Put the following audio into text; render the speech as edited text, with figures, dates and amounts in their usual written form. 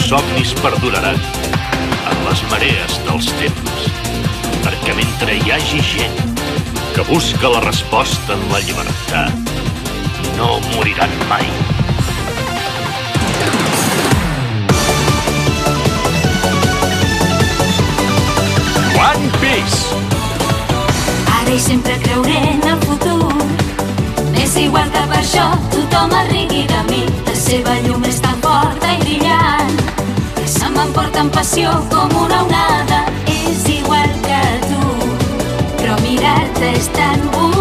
meus somnis perduraran en les marees dels temps, perquè mentre hi hagi gent que busca la resposta en la llibertat, no moriran mai. One Piece! Ara i sempre creuré en el futur. És igual que per això tothom es rigui de mi. La seva llum és tan forta i brillant que se m'emporta amb passió com una onada. És igual que tu, però mirar-te és tan bonic.